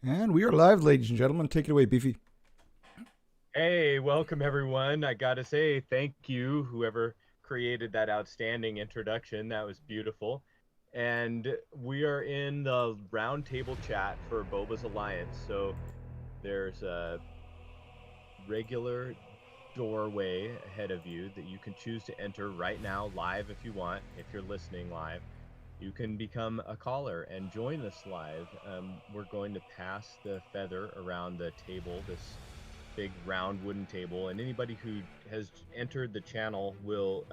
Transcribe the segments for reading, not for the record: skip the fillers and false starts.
And we are live, ladies and gentlemen. Take it away, Beefy. Hey, welcome everyone. I gotta say, thank you, whoever created that outstanding introduction. That was beautiful. And we are in the roundtable chat for Boba's Alliance. So there's a regular doorway ahead of you that you can choose to enter right now, live if you want, if you're listening live. You can become a caller and join us live. We're going to pass the feather around the table, this big round wooden table, and anybody who has entered the channel will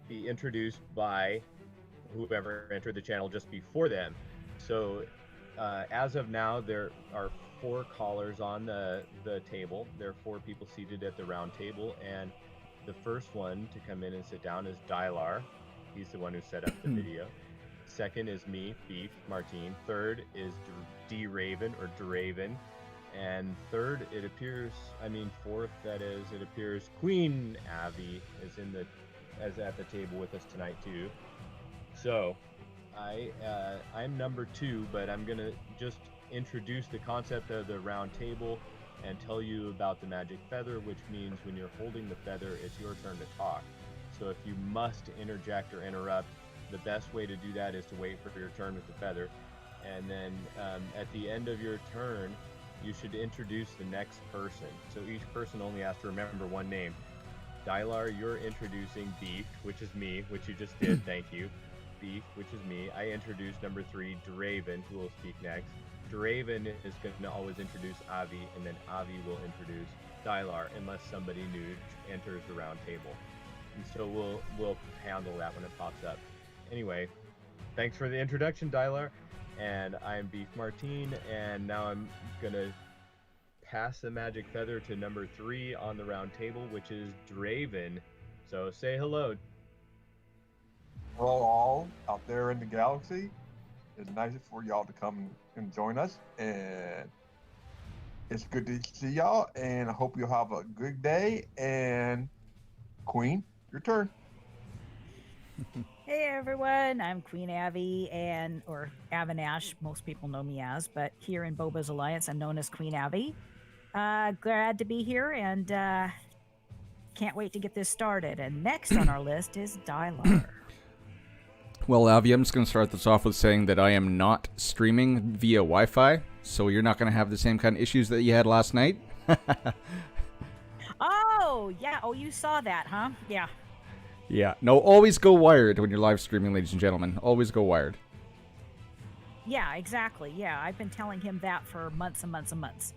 be introduced by whoever entered the channel just before them. So as of now, there are four callers on the table. There are four people seated at the round table, and the first one to come in and sit down is Dylar. He's the one who set up the video. Second is me, Beef Martine. Third is D Raven or Draven. And third, it appears, fourth, that is, it appears Queen Avi is at the table with us tonight too. So, I'm number two, but I'm gonna just introduce the concept of the round table and tell you about the magic feather, which means when you're holding the feather, it's your turn to talk. So if you must interject or interrupt, the best way to do that is to wait for your turn with the feather, and then at the end of your turn, you should introduce the next person. So each person only has to remember one name. Dylar, you're introducing Beef, which is me, which you just did, thank you. Beef, which is me. I introduced number three, Draven, who will speak next. Draven is going to always introduce Avi, and then Avi will introduce Dylar, unless somebody new enters the round table. And so we'll handle that when it pops up. Anyway, thanks for the introduction, Dylar. And I'm Beef Martine, and now I'm gonna pass the magic feather to number three on the round table, which is Draven. So say hello. Hello, all out there in the galaxy. It's nice for y'all to come and join us, and it's good to see y'all. And I hope you'll have a good day. And Queen, your turn. Hey everyone, I'm Queen Avi, or Avinash, most people know me as, but here in Boba's Alliance, I'm known as Queen Avi. Glad to be here, and can't wait to get this started. And next on our list is Dylar. Well, Avi, I'm just going to start this off with saying that I am not streaming via Wi-Fi, so you're not going to have the same kind of issues that you had last night. Oh, yeah. Oh, you saw that, huh? Yeah. Yeah. No, always go wired when you're live streaming, ladies and gentlemen. Always go wired. Yeah, exactly. Yeah, I've been telling him that for months and months and months.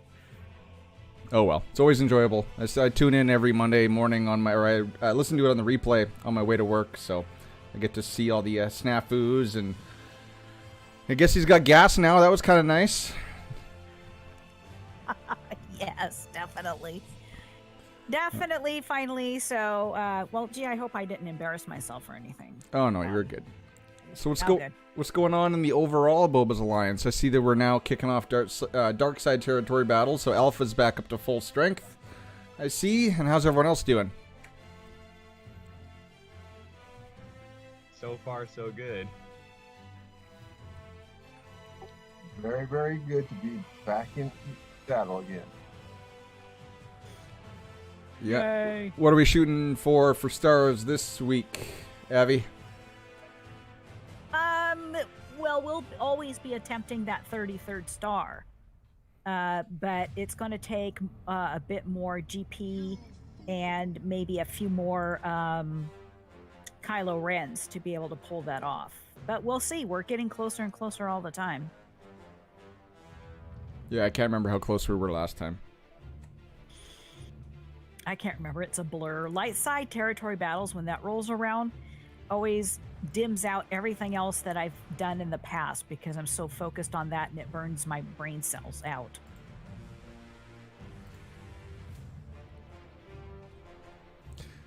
Oh, well. It's always enjoyable. I tune in every Monday morning I listen to it on the replay on my way to work, so I get to see all the snafus, and I guess he's got gas now. That was kind of nice. Yes, definitely. Definitely, finally. So, well, gee, I hope I didn't embarrass myself or anything. Oh, no, you're good. So Good. what's going on in the overall Boba's Alliance? I see that we're now kicking off dark side territory battles, so Alpha's back up to full strength. I see. And how's everyone else doing? So far, so good. Very, very good to be back in saddle again. Yeah. Yay. What are we shooting for stars this week, Avi? Well, we'll always be attempting that 33rd star. But it's going to take a bit more GP and maybe a few more Kylo Rens to be able to pull that off. But we'll see. We're getting closer and closer all the time. Yeah, I can't remember how close we were last time. I can't remember. It's a blur. Light side territory battles, when that rolls around, always dims out everything else that I've done in the past because I'm so focused on that and it burns my brain cells out.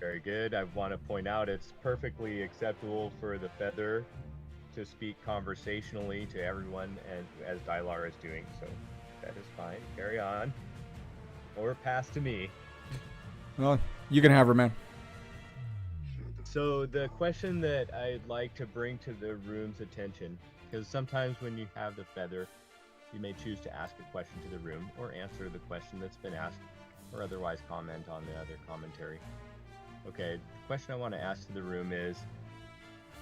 Very good. I want to point out it's perfectly acceptable for the feather to speak conversationally to everyone, and as Dylar is doing, so that is fine. Carry on. Or pass to me. Well, you can have her, man. So the question that I'd like to bring to the room's attention, because sometimes when you have the feather, You may choose to ask a question to the room or answer the question that's been asked or otherwise comment on the other commentary. Okay, the question I want to ask to the room is,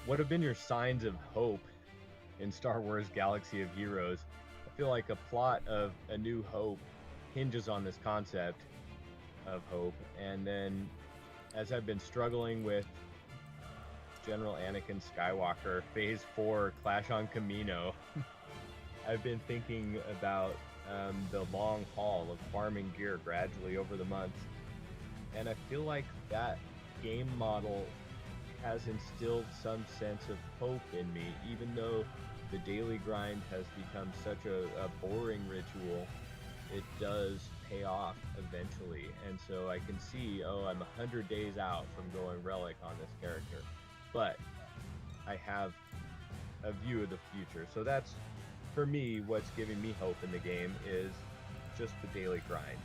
what have been your signs of hope in Star Wars Galaxy of Heroes? I feel like a plot of A New Hope hinges on this concept of hope, and then as I've been struggling with General Anakin Skywalker Phase 4 Clash on Camino, I've been thinking about the long haul of farming gear gradually over the months, and I feel like that game model has instilled some sense of hope in me, even though the daily grind has become such a boring ritual. It does pay off eventually, and so I can see, oh, I'm 100 days out from going relic on this character, but I have a view of the future. So that's, for me, what's giving me hope in the game is just the daily grind.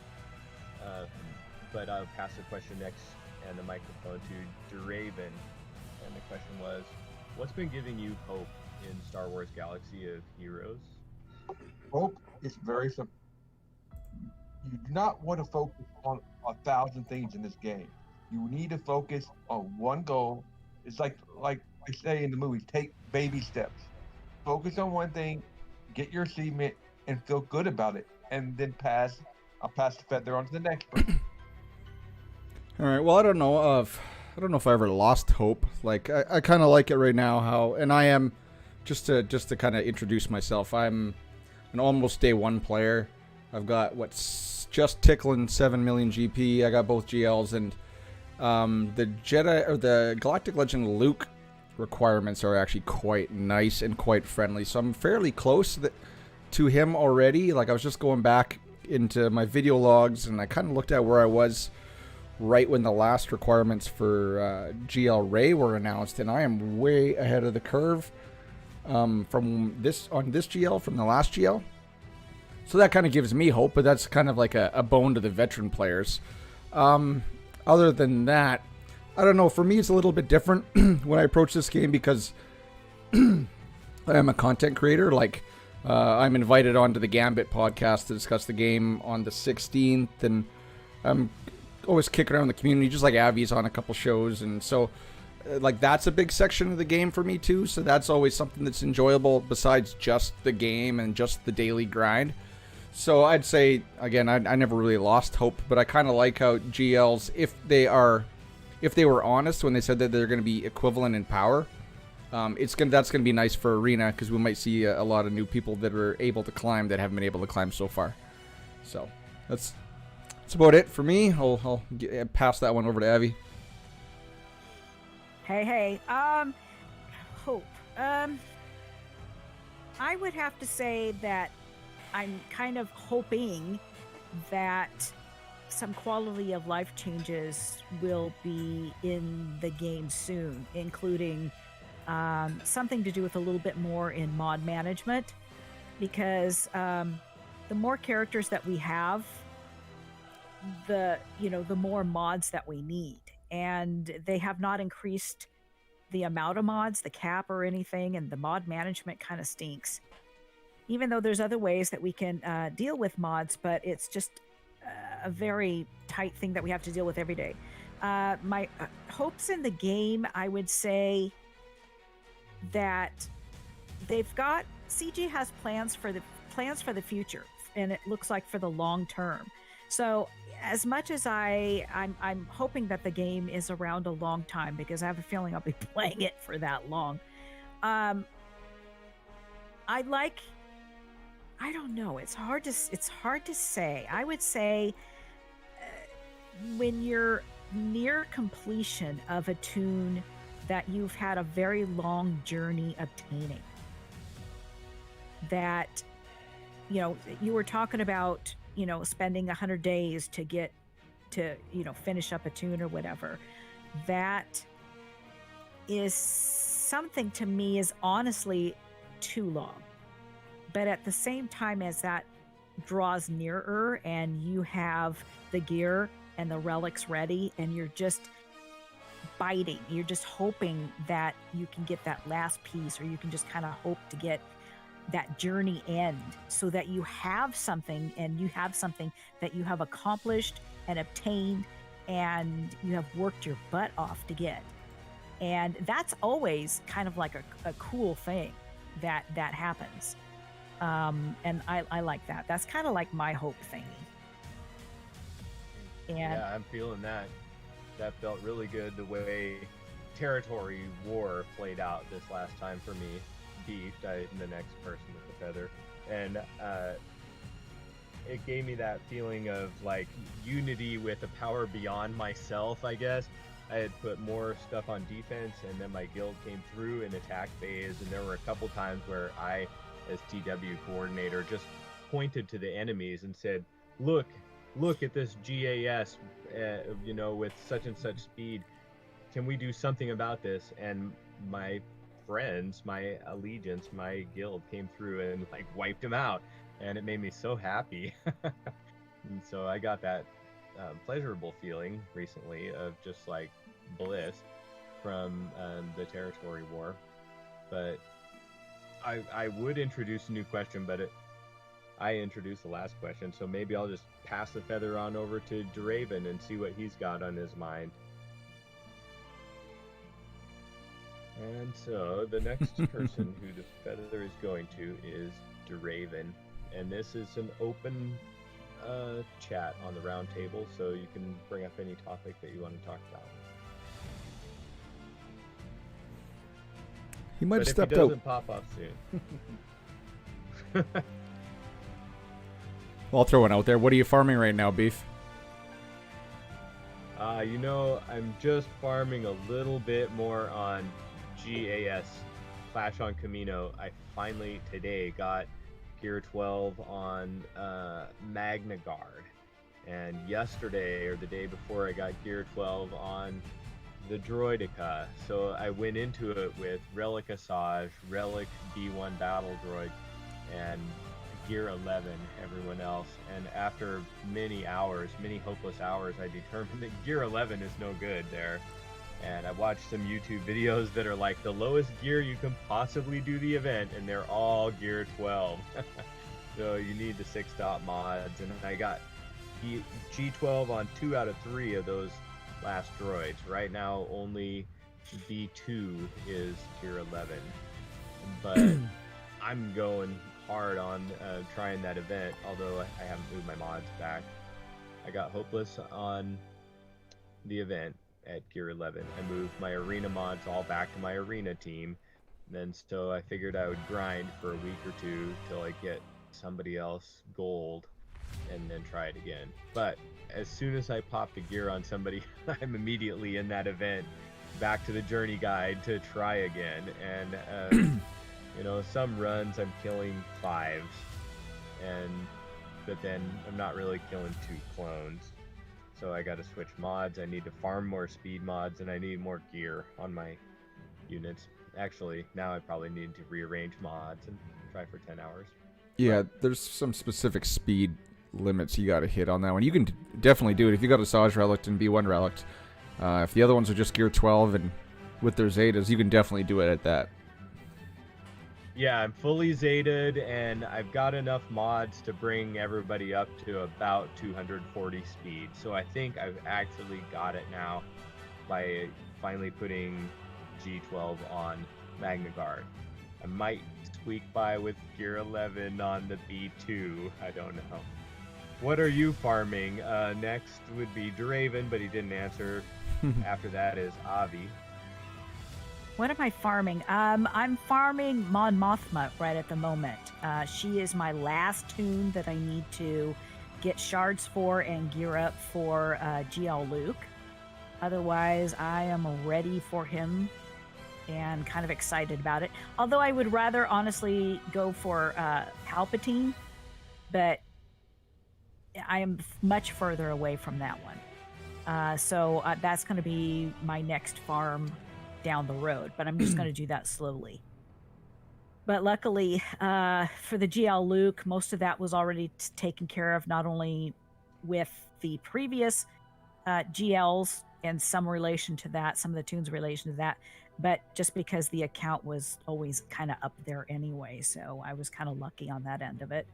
But I'll pass the question next and the microphone to Duraven. And the question was, what's been giving you hope in Star Wars Galaxy of Heroes? Hope is very simple. You do not want to focus on 1,000 things in this game. You need to focus on one goal. It's like they say in the movies, take baby steps. Focus on one thing, get your achievement, and feel good about it. And then I'll pass the feather on to the next person. All right. Well, I don't know if I ever lost hope. Like I kind of like it right now. And I am just to kind of introduce myself. I'm an almost day one player. I've got what's just tickling 7 million GP. I got both GLs, and the Jedi or the Galactic Legend Luke requirements are actually quite nice and quite friendly. So I'm fairly close to him already. Like I was just going back into my video logs, and I kind of looked at where I was right when the last requirements for GL Ray were announced, and I am way ahead of the curve from this GL from the last GL. So that kind of gives me hope, but that's kind of like a bone to the veteran players. Other than that, I don't know. For me, it's a little bit different when I approach this game because I am a content creator. Like, I'm invited onto the Gambit podcast to discuss the game on the 16th, and I'm always kicking around the community, just like Abby's on a couple shows, and so like that's a big section of the game for me too. So that's always something that's enjoyable besides just the game and just the daily grind. So I'd say, again, I never really lost hope, but I kind of like how GLs, if they were honest when they said that they're going to be equivalent in power, that's going to be nice for Arena, because we might see a lot of new people that are able to climb that haven't been able to climb so far. So that's about it for me. I'll pass that one over to Abby. Hey, hope. I would have to say that I'm kind of hoping that some quality of life changes will be in the game soon, including something to do with a little bit more in mod management, because the more characters that we have, the more mods that we need, and they have not increased the amount of mods, the cap or anything, and the mod management kind of stinks. Even though there's other ways that we can deal with mods, but it's just a very tight thing that we have to deal with every day. My hopes in the game, I would say that CG has plans for the future, and it looks like for the long term. So as much as I'm hoping that the game is around a long time, because I have a feeling I'll be playing it for that long. I don't know. It's hard to say. I would say when you're near completion of a tune that you've had a very long journey obtaining, that, you were talking about, spending 100 days to get to, finish up a tune or whatever. That is something to me is honestly too long. But at the same time as that draws nearer and you have the gear and the relics ready and you're just biting, you're just hoping that you can get that last piece, or you can just kind of hope to get that journey end, so that you have something, and you have something that you have accomplished and obtained, and you have worked your butt off to get. And that's always kind of like a cool thing that happens. And I like that. That's kind of like my hope thingy. And Yeah, I'm feeling that. That felt really good the way territory war played out this last time for me. Beefed, I'm the next person with the feather. And it gave me that feeling of like unity with a power beyond myself, I guess. I had put more stuff on defense, and then my guild came through in attack phase, and there were a couple times where I, as TW coordinator, just pointed to the enemies and said, look at this GAS, with such and such speed. Can we do something about this? And my friends, my allegiance, my guild came through and like wiped him out, and it made me so happy. And so I got that pleasurable feeling recently of just like bliss from the territory war. But I would introduce a new question, but I introduced the last question, so maybe I'll just pass the feather on over to Draven and see what he's got on his mind. And so the next person who the feather is going to is Draven, and this is an open chat on the round table, so you can bring up any topic that you want to talk about. He might have But stepped if he out. doesn't pop off soon. I'll throw one out there. What are you farming right now, Beef? I'm just farming a little bit more on GAS, Clash on Camino. I finally today got Gear 12 on Magna Guard, and yesterday or the day before I got Gear 12 on the Droidica. So I went into it with Relic Asajj, Relic B1 Battle Droid, and Gear 11 everyone else. And after many hopeless hours, I determined that Gear 11 is no good there. And I watched some YouTube videos that are like the lowest gear you can possibly do the event, and they're all Gear 12. So you need the 6-dot mods, and I got G12 on 2 out of 3 of those last droids. Right now only B2 is Gear 11, but I'm going hard on trying that event, although I haven't moved my mods back. I got hopeless on the event at Gear 11. I moved my arena mods all back to my arena team, then so I figured I would grind for a week or two till I get somebody else gold and then try it again. But as soon as I pop the gear on somebody, I'm immediately in that event back to the journey guide to try again. And some runs I'm killing 5s, but then I'm not really killing 2 clones. So I got to switch mods. I need to farm more speed mods, and I need more gear on my units. Actually, now I probably need to rearrange mods and try for 10 hours. Yeah, there's some specific speed limits you got to hit on that one. You can definitely do it if you got Asajj Relic and B1 Relic. If the other ones are just Gear 12 and with their Zetas, you can definitely do it at that. Yeah, I'm fully Zetaed, and I've got enough mods to bring everybody up to about 240 speed. So I think I've actually got it now by finally putting G12 on Magna Guard. I might squeak by with Gear 11 on the B2. I don't know. What are you farming? Next would be Draven, but he didn't answer. After that is Avi. What am I farming? I'm farming Mon Mothma right at the moment. She is my last tune that I need to get shards for and gear up for GL Luke. Otherwise, I am ready for him and kind of excited about it. Although I would rather honestly go for Palpatine, but I am much further away from that one. So that's going to be my next farm down the road, but I'm just going to do that slowly. But luckily for the GL Luke, most of that was already taken care of, not only with the previous GLs and some relation to that, some of the tunes relation to that, but just because the account was always kind of up there anyway, so I was kind of lucky on that end of it.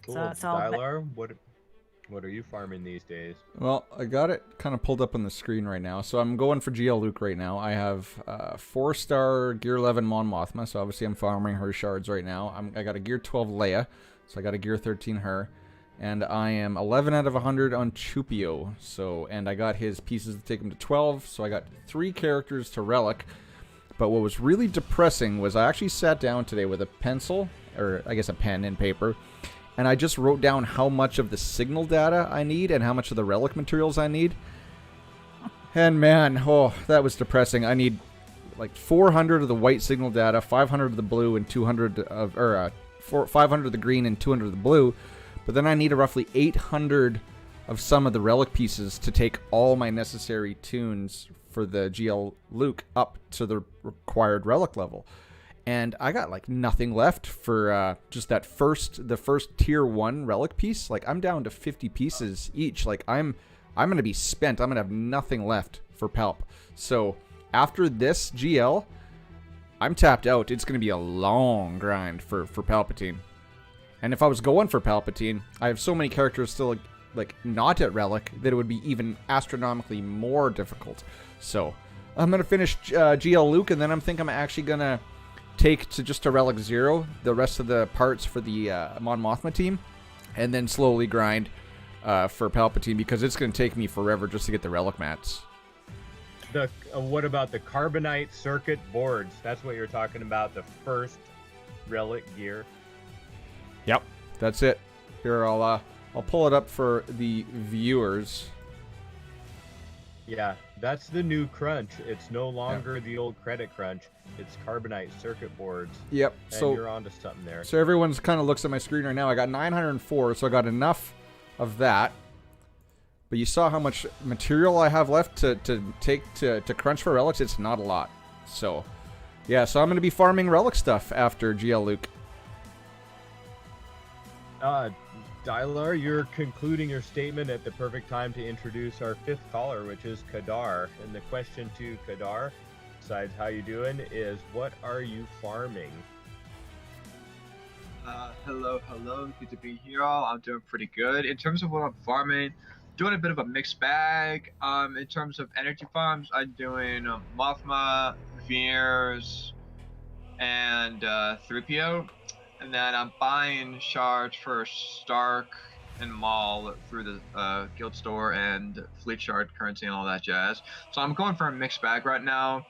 Cool. So that's all. Dylar, what are you farming these days? Well, I got it kind of pulled up on the screen right now. So I'm going for GL Luke right now. I have 4-star Gear 11 Mon Mothma, so obviously I'm farming her shards right now. I got a Gear 12 Leia, so I got a Gear 13 her. And I am 11 out of 100 on Chupio. So, and I got his pieces to take him to 12, so I got 3 characters to Relic. But what was really depressing was I actually sat down today with a pencil, or I guess a pen and paper, and I just wrote down how much of the signal data I need and how much of the relic materials I need. And man, oh, that was depressing. I need like 400 of the white signal data, 500 of the blue, and 200 of, or 500 of the green and 200 of the blue. But then I need roughly 800 of some of the relic pieces to take all my necessary tunes for the GL Luke up to the required relic level. And I got like nothing left for just the first tier 1 relic piece. Like I'm down to 50 pieces each. Like I'm gonna be spent. I'm gonna have nothing left for Palp. So after this GL, I'm tapped out. It's gonna be a long grind for Palpatine. And if I was going for Palpatine, I have so many characters still like not at relic that it would be even astronomically more difficult. So I'm gonna finish GL Luke, and then I'm thinking I'm actually gonna take to just a Relic 0 the rest of the parts for the Mon Mothma team, and then slowly grind for Palpatine, because it's going to take me forever just to get the Relic mats. What about the Carbonite circuit boards? That's what you're talking about, the first Relic gear. Yep, that's it. Here, I'll pull it up for the viewers. Yeah, that's the new crunch. It's no longer the old credit crunch. It's Carbonite circuit boards. Yep. And so you're onto something there. So everyone's kind of looks at my screen right now. I got 904, so I got enough of that. But you saw how much material I have left to take to crunch for relics. It's not a lot. So, yeah. So I'm going to be farming relic stuff after GL Luke. Dylar, you're concluding your statement at the perfect time to introduce our 5th caller, which is Kadar. And the question to Kadar, besides how you doing, is what are you farming? Hello, good to be here all. I'm doing pretty good. In terms of what I'm farming, doing a bit of a mixed bag. In terms of energy farms, I'm doing Mothma, Veers, and 3PO. And then I'm buying shards for Stark and Maul through the guild store and fleet shard currency and all that jazz. So I'm going for a mixed bag right now.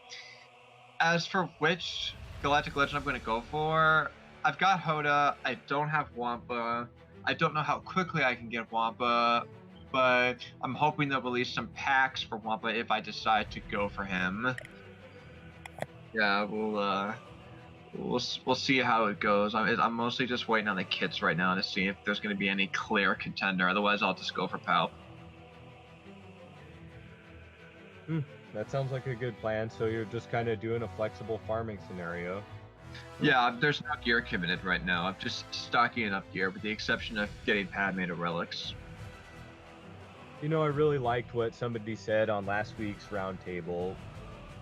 As for which Galactic Legend I'm going to go for, I've got Hoda. I don't have Wampa. I don't know how quickly I can get Wampa, but I'm hoping they'll release some packs for Wampa if I decide to go for him. Yeah, we'll see how it goes. I'm mostly just waiting on the kits right now to see if there's going to be any clear contender. Otherwise, I'll just go for Palp. That sounds like a good plan. So you're just kind of doing a flexible farming scenario. Yeah, there's no gear committed right now. I'm just stocking up gear, with the exception of getting Padme to relics. You know, I really liked what somebody said on last week's Roundtable,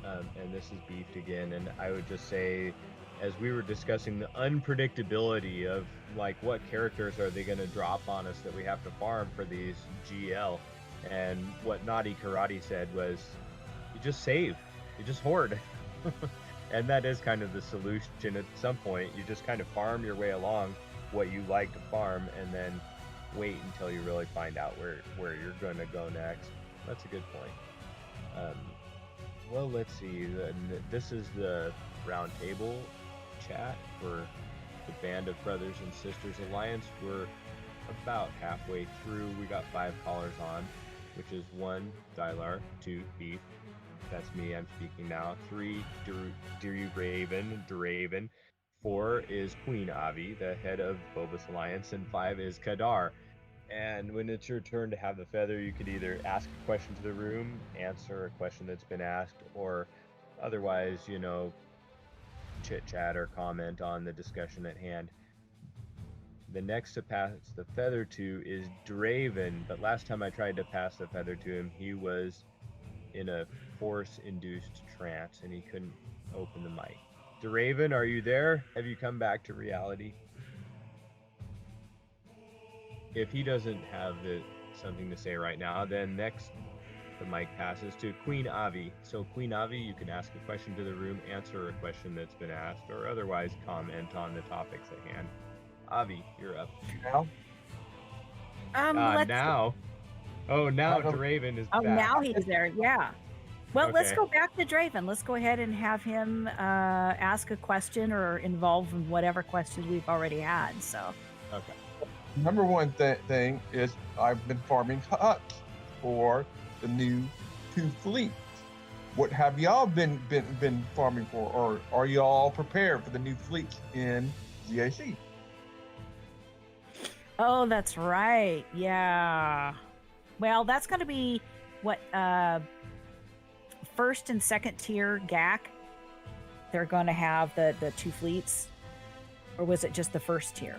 and this is beefed again, and I would just say, as we were discussing the unpredictability of like what characters are they going to drop on us that we have to farm for these GL, and what Naughty Karate said was, you just save, you just hoard. And that is kind of the solution at some point. You just kind of farm your way along what you like to farm, and then wait until you really find out where you're going to go next. That's a good point. Well, let's see. This is the Roundtable chat for the Band of Brothers and Sisters Alliance. We're about halfway through. We got 5 callers on, which is 1, Dylar, 2, Beef. That's me, I'm speaking now. 3, Draven. 4 is Queen Avi, the head of Boba's Alliance, and 5 is Kadar. And when it's your turn to have the feather, you could either ask a question to the room, answer a question that's been asked, or otherwise, you know, chit-chat or comment on the discussion at hand. The next to pass the feather to is Draven, but last time I tried to pass the feather to him, he was in a force-induced trance and he couldn't open the mic. Draven, are you there? Have you come back to reality? If he doesn't have something to say right now, then next the mic passes to Queen Avi. So Queen Avi, you can ask a question to the room, answer a question that's been asked, or otherwise comment on the topics at hand. Avi, you're up. Now, Now. Oh, now Draven is back. Now he's there. Yeah. Well, let's Okay. go back to Draven. Let's go ahead and have him ask a question or involve in whatever questions we've already had. So. Okay. number one thing is I've been farming huts for the new 2 fleets. What have y'all been farming for, or are y'all prepared for the new fleets in GAC? Oh, that's right. Yeah. Well, that's going to be what first and second tier GAC. They're going to have the 2 fleets, or was it just the first tier?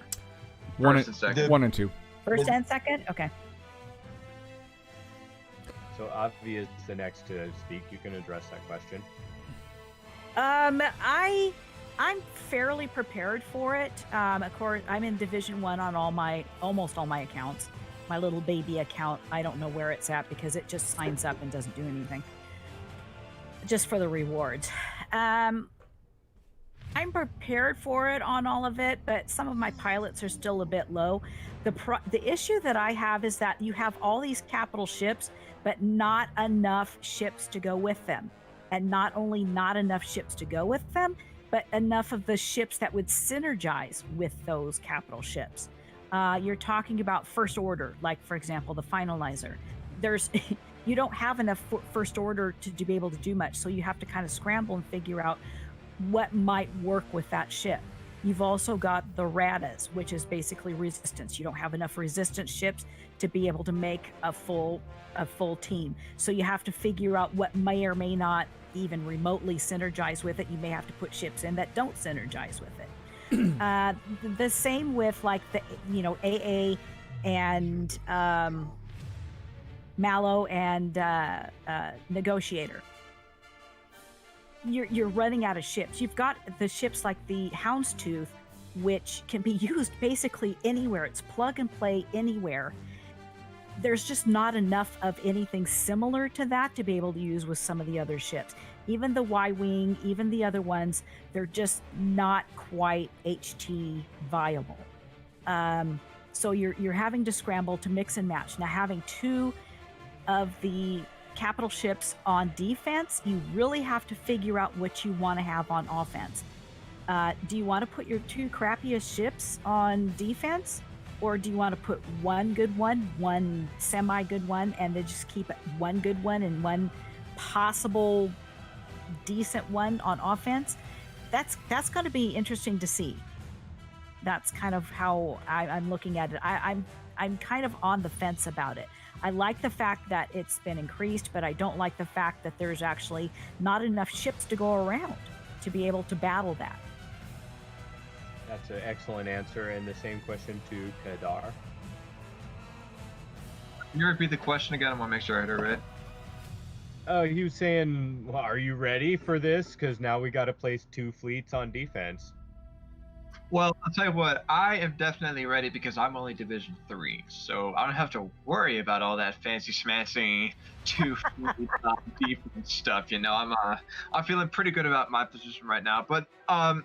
One First and second. 1 and 2. First and second. Okay. So Avi is the next to speak. You can address that question. I'm fairly prepared for it. Of course, I'm in Division 1 on almost all my accounts. My little baby account, I don't know where it's at because it just signs up and doesn't do anything. Just for the rewards. I'm prepared for it on all of it, but some of my pilots are still a bit low. The issue that I have is that you have all these capital ships, but not enough ships to go with them. And not only not enough ships to go with them, but enough of the ships that would synergize with those capital ships. You're talking about first order, like for example, the finalizer. You don't have enough first order to be able to do much, so you have to kind of scramble and figure out what might work with that ship. You've also got the radas, which is basically resistance. You don't have enough resistance ships to be able to make a full team. So you have to figure out what may or may not even remotely synergize with it. You may have to put ships in that don't synergize with it. The same with like the AA and Mallow and Negotiator. You're running out of ships. You've got the ships like the Houndstooth, which can be used basically anywhere. It's plug and play anywhere. There's just not enough of anything similar to that to be able to use with some of the other ships. Even the Y-Wing, even the other ones, they're just not quite HT viable. So you're having to scramble to mix and match. Now, having 2 of the capital ships on defense, you really have to figure out what you want to have on offense. Do you want to put your 2 crappiest ships on defense? Or do you want to put 1 good one, 1 semi-good one, and then just keep it 1 good one and 1 possible decent one on offense? That's going to be interesting to see. That's kind of how I'm looking at it. I'm kind of on the fence about it. I like the fact that it's been increased, but I don't like the fact that there's actually not enough ships to go around to be able to battle that. That's an excellent answer, and the same question to Kadar. Can you repeat the question again? I want to make sure I heard it right. Oh, he was saying, well, are you ready for this? Because now we got to place 2 fleets on defense. Well, I'll tell you what, I am definitely ready because I'm only Division 3, so I don't have to worry about all that fancy schmancy 2 defense stuff. I'm feeling pretty good about my position right now. But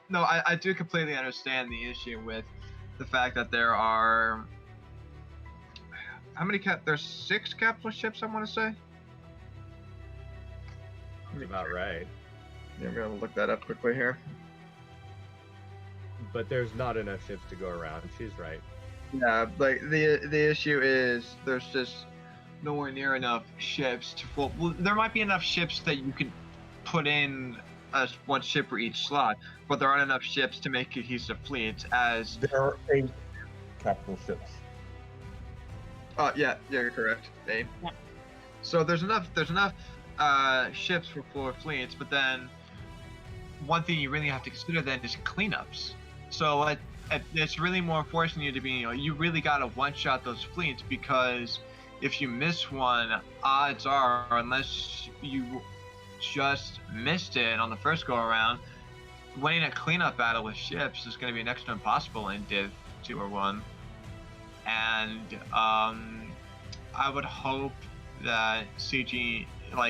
no, I do completely understand the issue with the fact that there are there's 6 capital ships, I want to say. That's about right. Yeah, I'm gonna look that up quickly here. But there's not enough ships to go around. She's right. Yeah, like the issue is there's just nowhere near enough ships to well, there might be enough ships that you can put in as 1 ship for each slot, but there aren't enough ships to make cohesive fleets as There are 8 capital ships. yeah, you're correct, Dave. Yeah. So there's enough ships for 4 fleets, but then one thing you really have to consider then is cleanups. So it's really more forcing you to be, you really gotta one-shot those fleets, because if you miss one, odds are, unless you just missed it on the first go around, winning a cleanup battle with ships is going to be next to impossible in Div 2 or 1. And I would hope that CG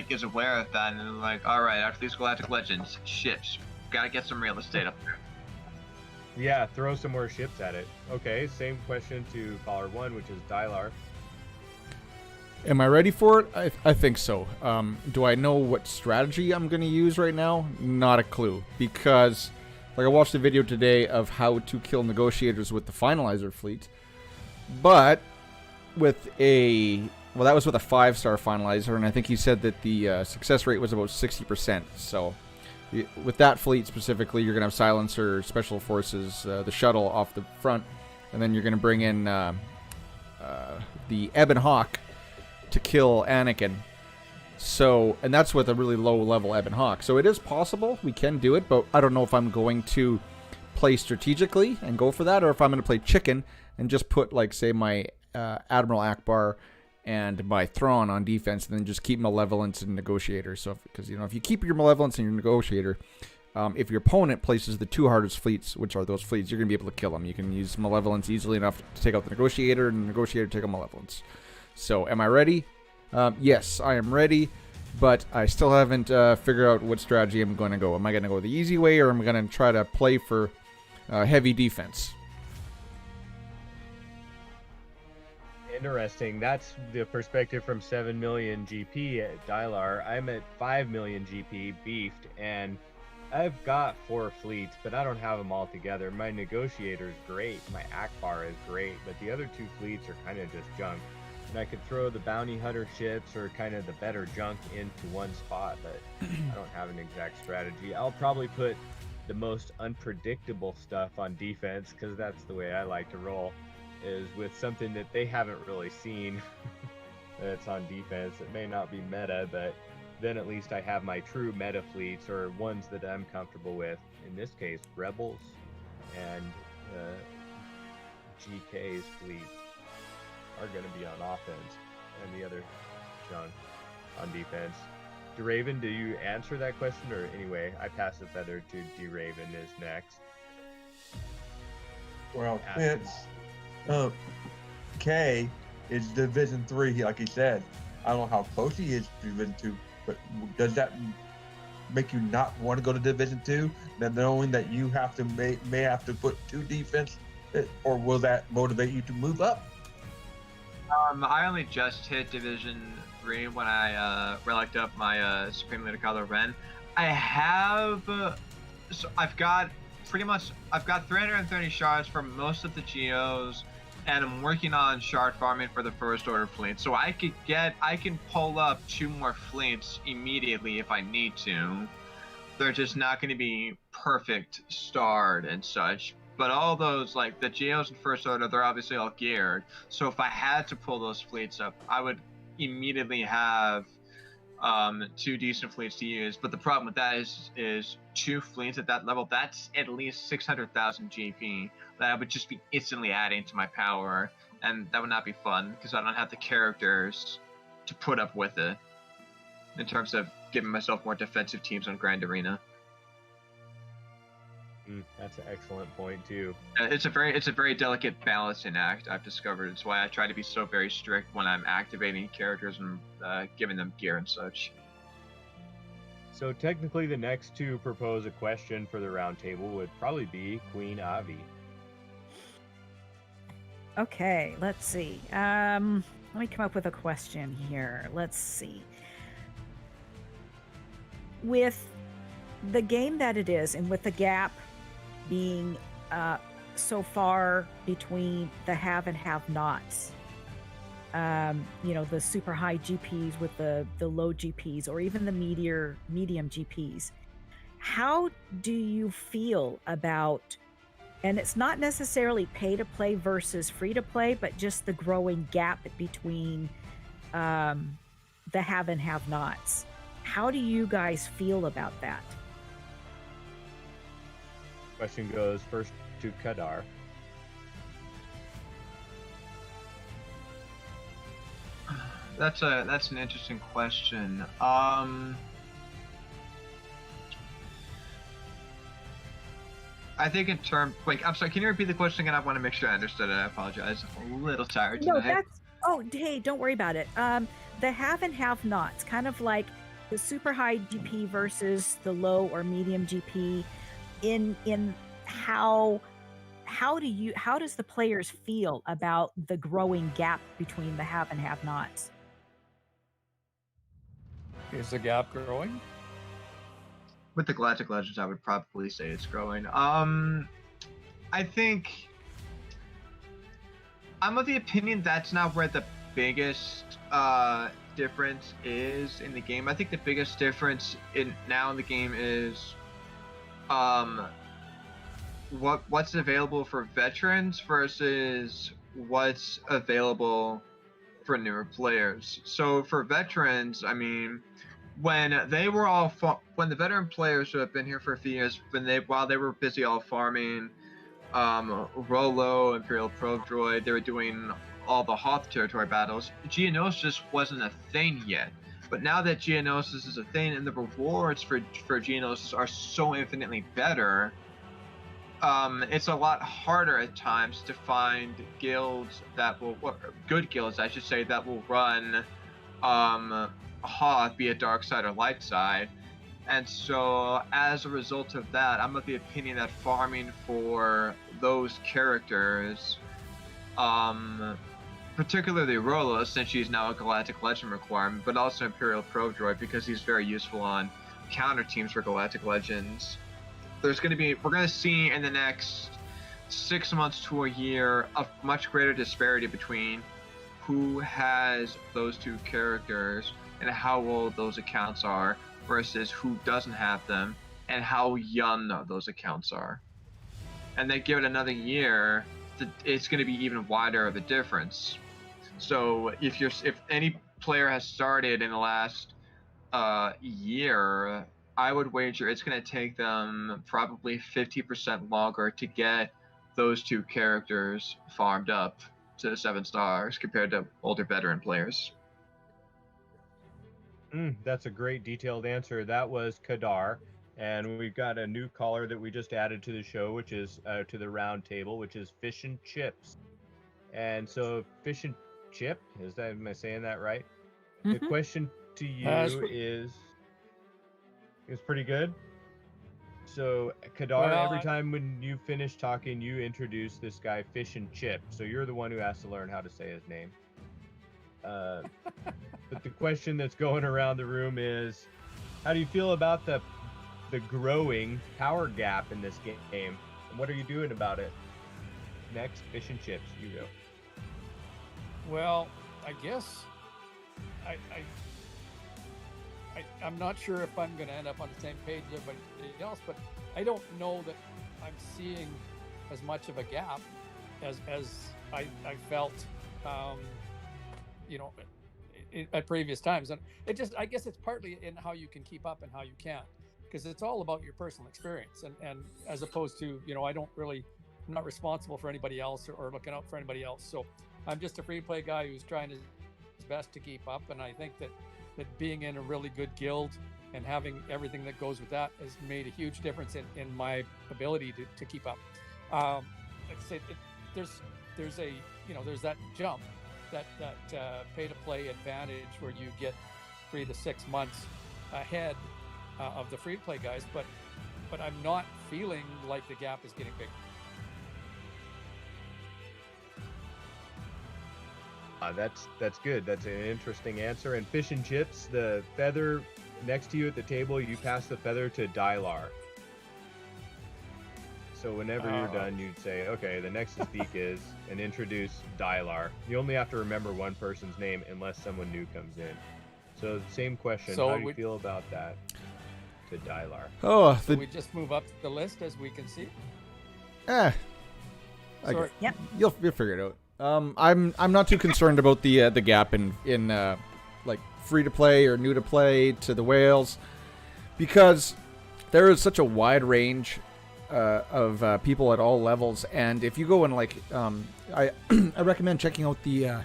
is aware of that and all right, after these Galactic Legends, ships, gotta get some real estate up there. Yeah, throw some more ships at it. Okay, same question to caller 1, which is Dylar. Am I ready for it? I think so. Do I know what strategy I'm going to use right now? Not a clue. Because, I watched a video today of how to kill negotiators with the finalizer fleet. But, with that was with a 5-star finalizer, and I think he said that the success rate was about 60%. So, with that fleet specifically, you're going to have Silencer, Special Forces, the shuttle off the front, and then you're going to bring in the Ebon Hawk to kill Anakin. So, and that's with a really low level Ebon Hawk. So it is possible, we can do it, but I don't know if I'm going to play strategically and go for that, or if I'm going to play chicken and just put, say, my Admiral Akbar and my Thrawn on defense, and then just keep Malevolence and Negotiator. So, because, if you keep your Malevolence and your Negotiator, if your opponent places the 2 hardest fleets, which are those fleets, you're going to be able to kill them. You can use Malevolence easily enough to take out the Negotiator, and the Negotiator take out Malevolence. So, am I ready? Yes, I am ready, but I still haven't figured out what strategy I'm going to go. Am I going to go the easy way, or am I going to try to play for heavy defense? Interesting. That's the perspective from 7 million GP at Dylar. I'm at 5 million GP beefed, and I've got 4 fleets, but I don't have them all together. My Negotiator is great, my Akbar is great, but the other 2 fleets are kind of just junk. And I could throw the bounty hunter ships or kind of the better junk into one spot, but I don't have an exact strategy. I'll probably put the most unpredictable stuff on defense, because that's the way I like to roll, is with something that they haven't really seen that's on defense. It may not be meta, but then at least I have my true meta fleets, or ones that I'm comfortable with. In this case, Rebels and GK's fleet are going to be on offense, and the other junk on defense. DeRaven, do you answer that question? Or anyway, I pass the feather to DeRaven is next. Well, since K is Division 3, like he said, I don't know how close he is to Division 2, but does that make you not want to go to Division 2? That knowing that you have to may have to put 2 defense, or will that motivate you to move up? I only just hit Division 3 when I relicked up my Supreme Leader Kylo Ren. I have, so I've got 330 shards for most of the geos, and I'm working on shard farming for the First Order fleet. So I can pull up 2 more fleets immediately if I need to. They're just not going to be perfect starred and such. But all those, the Geos and First Order, they're obviously all geared. So if I had to pull those fleets up, I would immediately have 2 decent fleets to use. But the problem with that is 2 fleets at that level, that's at least 600,000 GP that I would just be instantly adding to my power. And that would not be fun, because I don't have the characters to put up with it in terms of giving myself more defensive teams on Grand Arena. That's an excellent point too. It's a very delicate balancing act, I've discovered. It's why I try to be so very strict when I'm activating characters and giving them gear and such. So technically the next to propose a question for the roundtable would probably be Queen Avi. Okay, let's see. Let me come up with a question here. Let's see. With the game that it is, and with the gap being so far between the have and have-nots, the super high GPs with the low GPs, or even the medium GPs, how do you feel about, and it's not necessarily pay to play versus free to play, but just the growing gap between the have and have-nots? How do you guys feel about that? Question goes first to Kadar. That's an interesting question. I think in terms, like, I'm sorry, can you repeat the question again? I want to make sure I understood it. I apologize. I'm a little tired No, tonight. that's. Oh, hey, don't worry about it. The have and have nots, kind of like the super high GP versus the low or medium GP. In how does the players feel about the growing gap between the have and have nots? Is the gap growing? With the Galactic Legends, I would probably say it's growing. I think I'm of the opinion that's not where the biggest difference is in the game. I think the biggest difference now in the game is what's available for veterans versus what's available for newer players. So for veterans, I mean, when the veteran players who have been here for a few years, while they were busy all farming Rolo, Imperial Probe Droid, they were doing all the Hoth territory battles. Geonosis wasn't a thing yet. But now that Geonosis is a thing and the rewards for Geonosis are so infinitely better, it's a lot harder at times to find guilds good guilds, I should say, that will run Hoth, be it dark side or light side. And so as a result of that, I'm of the opinion that farming for those characters, particularly Rolo, since she's now a Galactic Legend requirement, but also Imperial Probe Droid because he's very useful on counter teams for Galactic Legends. We're going to see in the next 6 months to a year a much greater disparity between who has those two characters and how old those accounts are versus who doesn't have them and how young those accounts are. And then give it another year, it's going to be even wider of a difference. So if any player has started in the last year, I would wager it's going to take them probably 50% longer to get those two characters farmed up to 7 stars compared to older veteran players. That's a great detailed answer. That was Kadar. And we've got a new caller that we just added to the show, which is to the round table, which is Fish and Chips. And so Fish and Chip, am I saying that right? The question to you is pretty good. So Kadar, every time when you finish talking, you introduce this guy Fish and Chip. So you're the one who has to learn how to say his name. But the question that's going around the room is, how do you feel about the growing power gap in this game? And what are you doing about it? Next, Fish and Chips, you go. Well, I guess I'm not sure if I'm going to end up on the same page as everybody else, but I don't know that I'm seeing as much of a gap as I felt, at previous times. And I guess it's partly in how you can keep up and how you can't, because it's all about your personal experience. And as opposed to, I'm not responsible for anybody else or looking out for anybody else. So I'm just a free play guy who's trying his best to keep up. And I think that being in a really good guild and having everything that goes with that has made a huge difference in my ability to keep up. Like I said, there's that jump, that pay to play advantage where you get 3 to 6 months ahead of the free play guys, but I'm not feeling like the gap is getting bigger. That's good. That's an interesting answer. And Fish and Chips, the feather next to you at the table, you pass the feather to Dylar. So whenever you're done, you'd say, okay, the next to speak is, and introduce Dylar. You only have to remember one person's name unless someone new comes in. So same question, how do you feel about that to Dylar? So we just move up the list as we can see? Yep. You'll figure it out. I'm not too concerned about the gap in like free to play or new to play to the whales, because there is such a wide range of people at all levels. And if you go and I recommend checking out the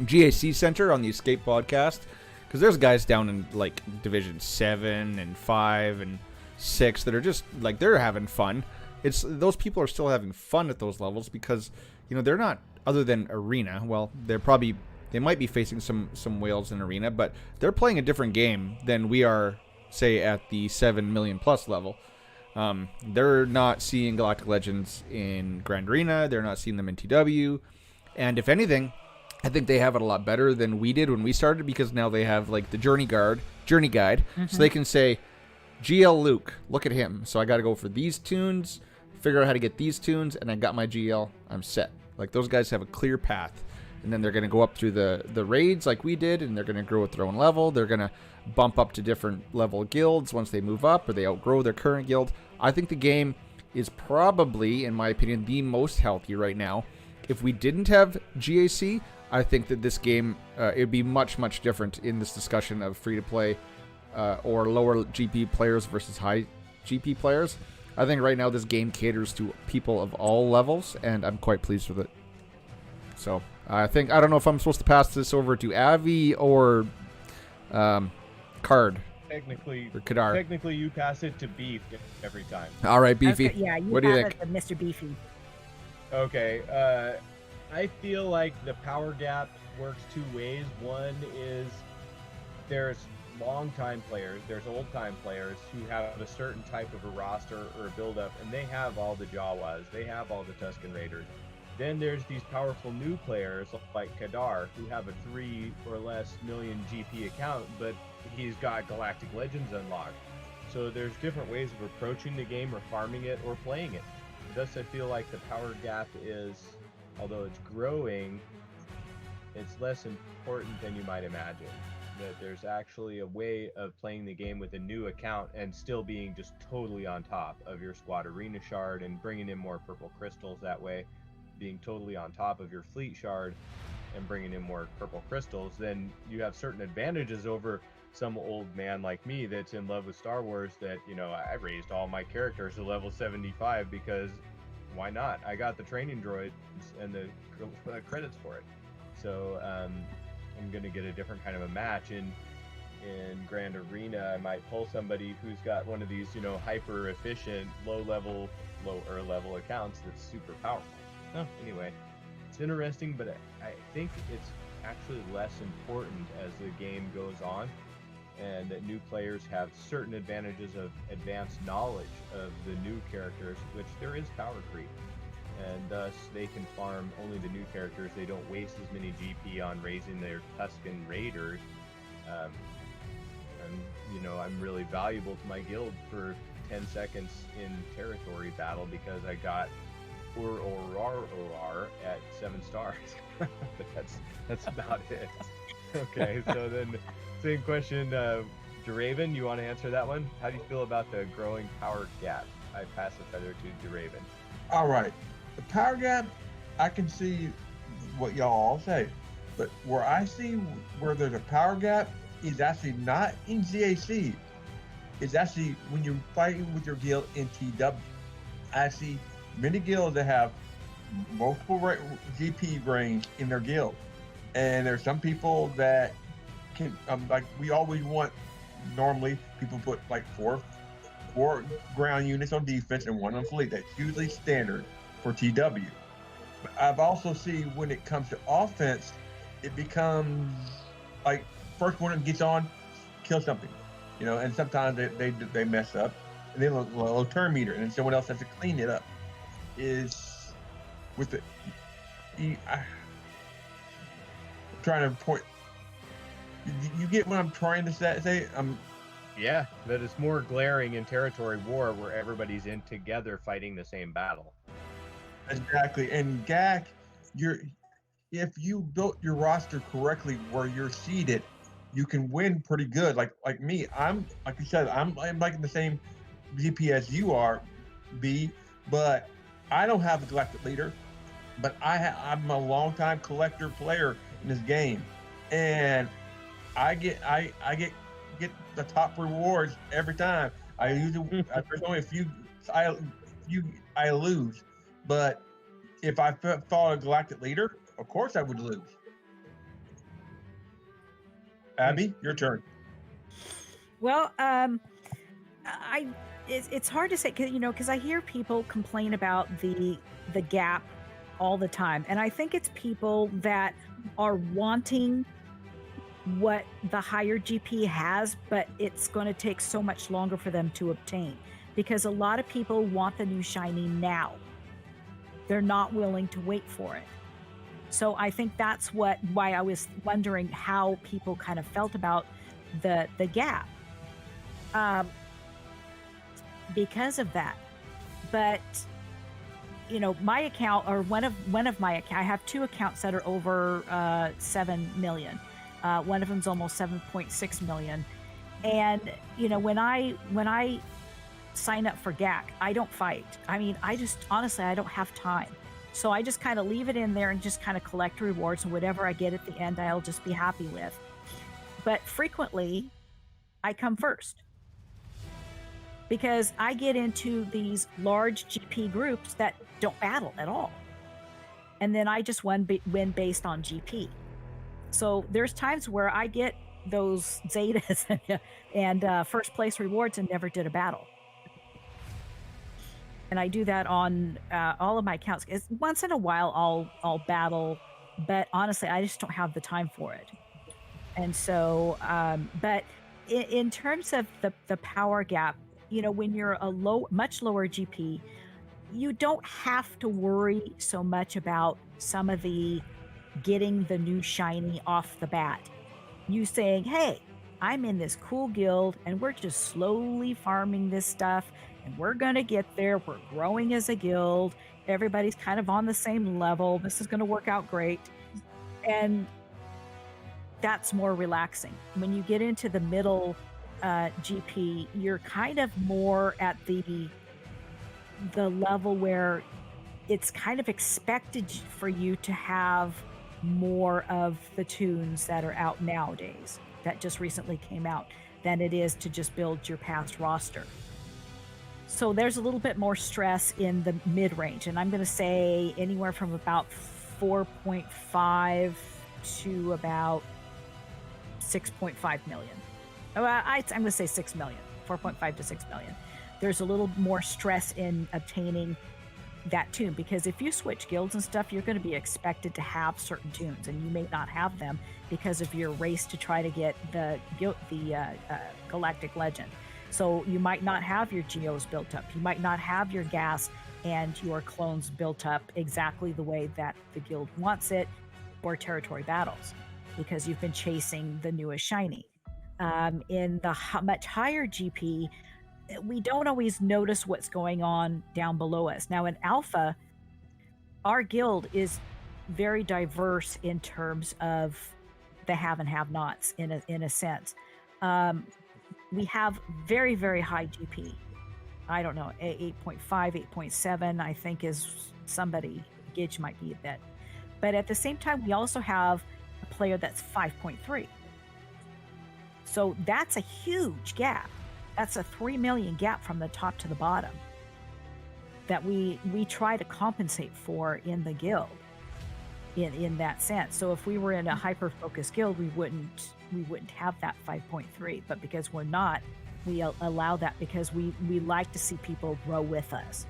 GAC Center on the Escape podcast, because there's guys down in like Division 7 and 5 and 6 that are just like, they're having fun. It's those people are still having fun at those levels because, you know, they're not, other than Arena, well, they might be facing some whales in Arena, but they're playing a different game than we are, say, at the 7 million plus level. They're not seeing Galactic Legends in Grand Arena. They're not seeing them in TW. And if anything, I think they have it a lot better than we did when we started, because now they have like the Journey Guide, so they can say, GL Luke, look at him. So I got to go for these tunes, figure out how to get these tunes, and I got my GL. I'm set. Like, those guys have a clear path. And then they're going to go up through the raids like we did, and they're going to grow at their own level. They're going to bump up to different level guilds once they move up or they outgrow their current guild. I think the game is probably, in my opinion, the most healthy right now. If we didn't have GAC, I think that this game, it would be much, much different in this discussion of free-to-play or lower GP players versus high GP players. I think right now this game caters to people of all levels, and I'm quite pleased with it. So I don't know if I'm supposed to pass this over to Avi or Card. Technically, or Kadar. Technically, you pass it to Beef every time. All right, Beefy. Okay, yeah, what do you think? Mr. Beefy. Okay, I feel like the power gap works two ways. One is there's long-time players, there's old-time players who have a certain type of a roster or a build-up, and they have all the Jawas, they have all the Tusken Raiders. Then there's these powerful new players like Kadar, who have a 3 or less million GP account, but he's got Galactic Legends unlocked. So there's different ways of approaching the game or farming it or playing it. Thus, I feel like the power gap is, although it's growing, it's less important than you might imagine. That there's actually a way of playing the game with a new account and still being just totally on top of your squad arena shard and bringing in more purple crystals that way, being totally on top of your fleet shard and bringing in more purple crystals. Then you have certain advantages over some old man like me that's in love with Star Wars, that, you know, I raised all my characters to level 75 because why not? I got the training droids and the credits for it. So I'm going to get a different kind of a match in Grand Arena. I might pull somebody who's got one of these, you know, hyper efficient lower level accounts that's super powerful. Oh, anyway, it's interesting, but I think it's actually less important as the game goes on, and that new players have certain advantages of advanced knowledge of the new characters, which there is power creep, and thus they can farm only the new characters. They don't waste as many GP on raising their Tusken Raiders. And, you know, I'm really valuable to my guild for 10 seconds in territory battle because I got or at 7 stars. But that's about it. Okay, so then same question, Duraven, you want to answer that one? How do you feel about the growing power gap? I pass the feather to Duraven. All right, the power gap, I can see what y'all all say, but where I see where there's a power gap is actually not in GAC. It's actually when you're fighting with your guild in TW. I see many guilds that have multiple GP range in their guild, and there's some people that can like we always want. Normally, people put like four ground units on defense and 1 on fleet. That's usually standard for TW. But I've also seen when it comes to offense, it becomes like first one that gets on, kill something, you know. And sometimes they mess up, and then a low turn meter, and then someone else has to clean it up. Is with the I'm trying to point. You get what I'm trying to say? Yeah, that it's more glaring in territory war where everybody's in together fighting the same battle. Exactly. And GAC, if you built your roster correctly where you're seeded, you can win pretty good. Like me, I'm like you said, I'm like in the same GP as you are, B, but I don't have a galactic leader, but I'm a long-time collector player in this game, and I get the top rewards every time. I usually there's only a few I lose, but if I fought a galactic leader, of course I would lose. Abby, your turn. Well, it's hard to say, because I hear people complain about the gap all the time, and I think it's people that are wanting what the higher GP has, but it's going to take so much longer for them to obtain, because a lot of people want the new shiny now. They're not willing to wait for it. So I think that's why I was wondering how people kind of felt about the gap. Because of that. But my account, or one of my accounts, I have two accounts that are over 7 million. One of them's almost 7.6 million. And when I sign up for GAC, I don't fight. I mean, honestly, I don't have time. So I just kind of leave it in there and just kind of collect rewards, and whatever I get at the end, I'll just be happy with. But frequently, I come first, because I get into these large GP groups that don't battle at all. And then I just win based on GP. So there's times where I get those Zetas and first place rewards and never did a battle. And I do that on all of my accounts. Once in a while I'll battle, but honestly, I just don't have the time for it. And so, but in terms of the power gap, when you're a much lower GP, you don't have to worry so much about some of the getting the new shiny off the bat. You saying, hey, I'm in this cool guild and we're just slowly farming this stuff and we're going to get there. We're growing as a guild. Everybody's kind of on the same level. This is going to work out great. And that's more relaxing. When you get into the middle GP, you're kind of more at the level where it's kind of expected for you to have more of the tunes that are out nowadays, that just recently came out, than it is to just build your past roster. So there's a little bit more stress in the mid-range, and I'm going to say anywhere from about 4.5 to about 6.5 million. I'm going to say 6 million, 4.5 to 6 million. There's a little more stress in obtaining that tune, because if you switch guilds and stuff, you're going to be expected to have certain tunes, and you may not have them because of your race to try to get the Galactic Legend. So you might not have your geos built up. You might not have your gas and your clones built up exactly the way that the guild wants it, or territory battles, because you've been chasing the newest shiny. In the much higher GP, we don't always notice what's going on down below us. Now in Alpha, our guild is very diverse in terms of the have and have nots in a sense. We have very, very high GP. I don't know, 8.5, 8.7, I think is somebody, Gidge might be a bit. But at the same time, we also have a player that's 5.3. So that's a huge gap. That's a 3 million gap from the top to the bottom that we try to compensate for in the guild in that sense. So if we were in a hyper-focused guild, we wouldn't have that 5.3, but because we're not, we allow that because we like to see people grow with us.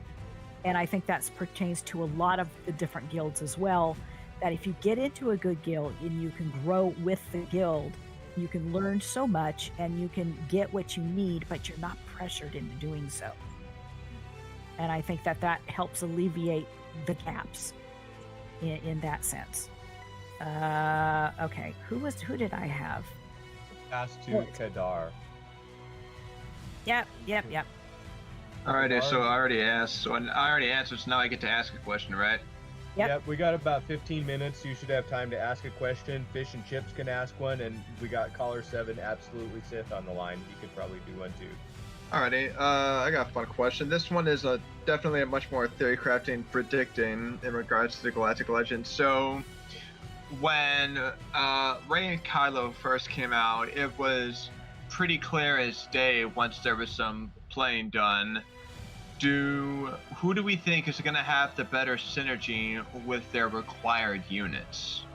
And I think that pertains to a lot of the different guilds as well, that if you get into a good guild and you can grow with the guild, you can learn so much and you can get what you need, but you're not pressured into doing so. And I think that helps alleviate the gaps in that sense. Okay, who did I have? Pass to Kadar. Yep. Alrighty, so I already asked, so I already answered, so now I get to ask a question, right? Yep. We got about 15 minutes. You should have time to ask a question. Fish and Chips can ask one, and we got caller 7, Absolutely Sith, on the line. He could probably do one too. Alrighty, I got a fun question. This one is definitely a much more theory crafting, predicting in regards to the Galactic Legend. So, when Rey and Kylo first came out, it was pretty clear as day once there was some playing done. Who do we think is going to have the better synergy with their required units?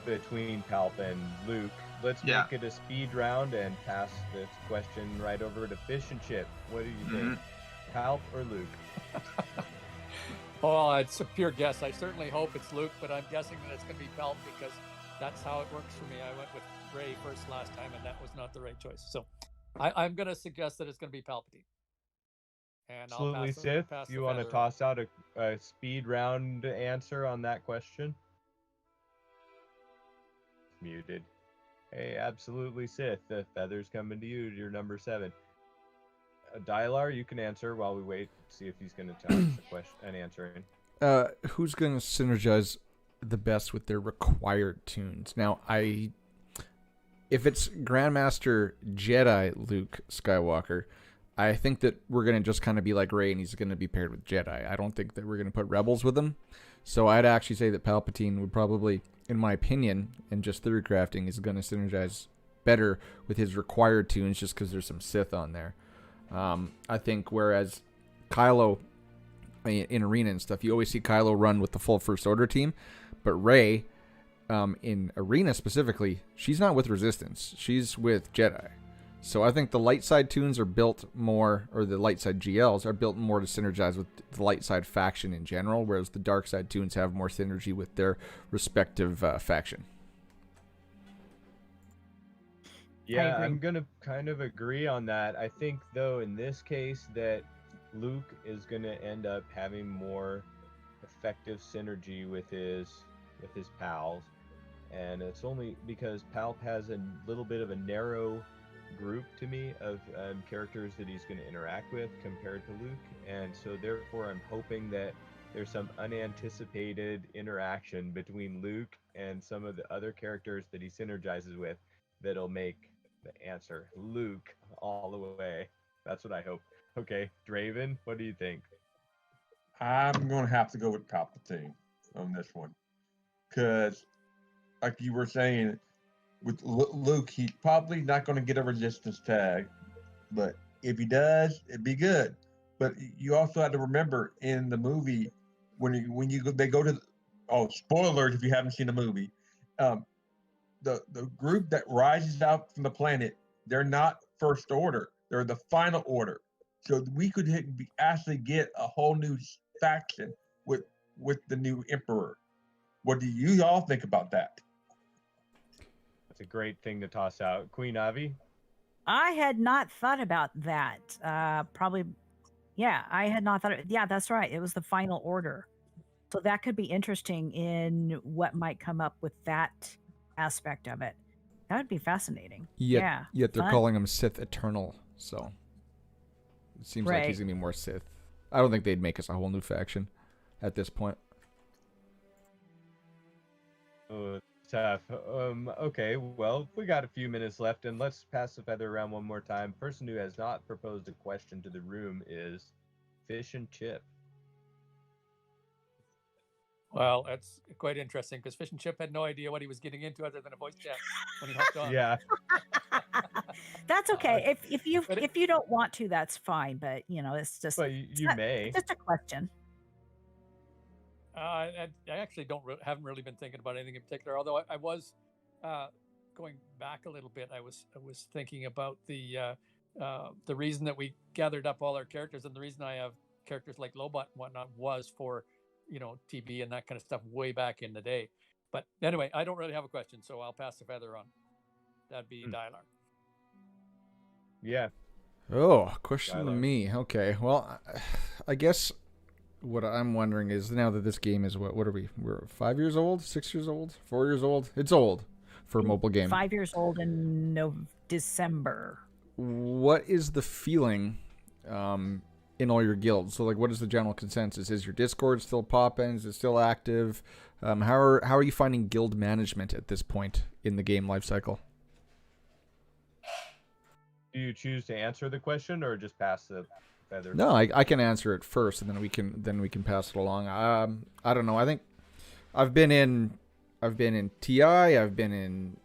between Palp and Luke. Let's Yeah. make it a speed round and pass this question right over to Fish and Chip. What do you think? Palp or Luke? Oh, it's a pure guess. I certainly hope it's Luke, but I'm guessing that it's going to be Palp because that's how it works for me. I went with Ray first last time, and that was not the right choice. So I'm going to suggest that it's going to be Palpatine. And Absolutely, I'll Sith. pass the You want to feather toss out a speed round answer on that question? Muted. Hey, absolutely, Sith. The feather's coming to you. You're number 7. Dylar, you can answer while we wait. See if he's going to toss a question and answer in. Who's going to synergize the best with their required tunes? Now, if it's Grandmaster Jedi Luke Skywalker, I think that we're going to just kind of be like Rey, and he's going to be paired with Jedi. I don't think that we're going to put Rebels with him. So I'd actually say that Palpatine would probably, in my opinion, and just theory crafting, is going to synergize better with his required tunes just because there's some Sith on there. I think whereas Kylo in Arena and stuff, you always see Kylo run with the full First Order team, but Rey in Arena specifically, she's not with Resistance. She's with Jedi. So I think the light side tunes are built more, or the light side GLs are built more to synergize with the light side faction in general, whereas the dark side tunes have more synergy with their respective faction. Yeah, I'm going to kind of agree on that. I think, though, in this case, that Luke is going to end up having more effective synergy with his pals. And it's only because Palp has a little bit of a narrow group to me of characters that he's going to interact with compared to Luke. And so, therefore, I'm hoping that there's some unanticipated interaction between Luke and some of the other characters that he synergizes with that'll make the answer Luke all the way. That's what I hope. Okay, Draven, what do you think? I'm going to have to go with Palpatine on this one. Because, like you were saying, with Luke, he's probably not going to get a resistance tag. But if he does, it'd be good. But you also have to remember in the movie, they go to, spoilers if you haven't seen the movie, the group that rises out from the planet, they're not First Order. They're the Final Order. So we could actually get a whole new faction with the new Emperor. What do you all think about that? That's a great thing to toss out. Queen Avi? I had not thought about that. I had not thought. Yeah, that's right. It was the Final Order. So that could be interesting in what might come up with that aspect of it. That would be fascinating. Yet they're fun. calling him Sith Eternal, so it seems like he's going to be more Sith. I don't think they'd make us a whole new faction at this point. Oh, tough. Okay, well, we got a few minutes left, and let's pass the feather around one more time. Person who has not proposed a question to the room is Fish and Chip. Well, that's quite interesting because Fish and Chip had no idea what he was getting into other than a voice chat when he hopped on. Yeah. That's okay. If you don't want to, that's fine. But it's just. But you may. It's just a question. I actually haven't really been thinking about anything in particular. Although I was going back a little bit. I was thinking about the reason that we gathered up all our characters, and the reason I have characters like Lobot and whatnot was for TV and that kind of stuff way back in the day. But anyway, I don't really have a question, so I'll pass the feather on. That'd be Dylar. Yeah. Oh, question to me. Okay, well, I guess what I'm wondering is now that this game is what are we? We're 5 years old, 6 years old, 4 years old. It's old for a mobile game. 5 years old in December. What is the feeling in all your guilds? So, like, what is the general consensus? Is your Discord still popping? Is it still active? How are you finding guild management at this point in the game life cycle? Do you choose to answer the question or just pass the feather? No, I can answer it first, and then we can pass it along. I don't know. I think I've been in TI. I've been